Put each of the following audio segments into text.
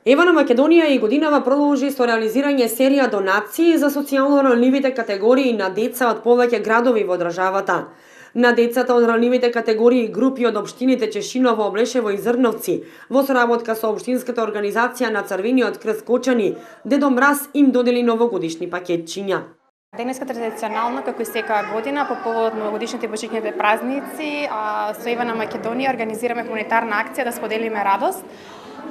Евана Македонија и годинава продолжи со реализирање серија донации за социјално ранливите категории на деца од повеќе градови во државата. На децата од ранливите категории и групи од општините Чешиново, Облешево и Зрновци, во соработка со општинската организација на Црвениот крст Кочани, Дедо Мраз им додели новогодишни пакетчиња. Денеска традиционално, како и секоја година, по повод новогодишните и божичните празници, со Евана Македонија организираме хуманитарна акција да споделиме радост,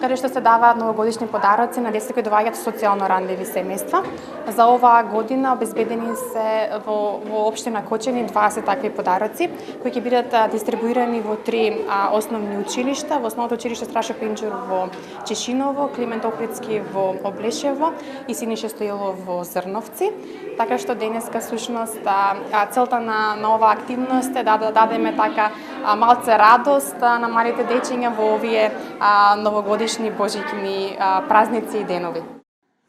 каде што се даваат новогодишни подароци на деца кои доаѓаат социјално ранливи семејства. За оваа година обезбедени се во општина Кочани 20 такви подароци, кои ќе бидат дистрибуирани во 3 основни училишта, во Основното училиште Страшо Пенџур во Чешиново, Климент Охридски во Облешево и Синише Стоилов во Зрновци. Така што денеска всушност целта на оваа активност е да дадеме така малце радост на малите дечиња во овие новогодишни божични празници и денови.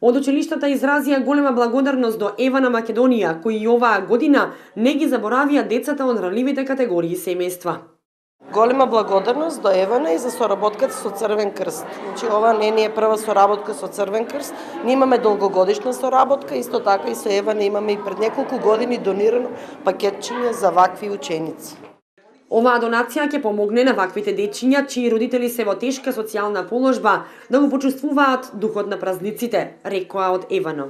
Од училиштата изразија голема благодарност до Евана Македонија, кои и оваа година не ги заборавија децата од ранливите категории семејства. Голема благодарност до Евана и за соработката со Црвен крст. Значи, ова не е прва соработка со Црвен крст, ние имаме долгогодишна соработка, исто така и со Евана имаме и пред неколку години донирано пакетчиња за вакви ученици. Оваа донација ќе помогне на ваквите дечиња чии родители се во тешка социјална положба да го почувствуваат духот на празниците, рекоа од Евано.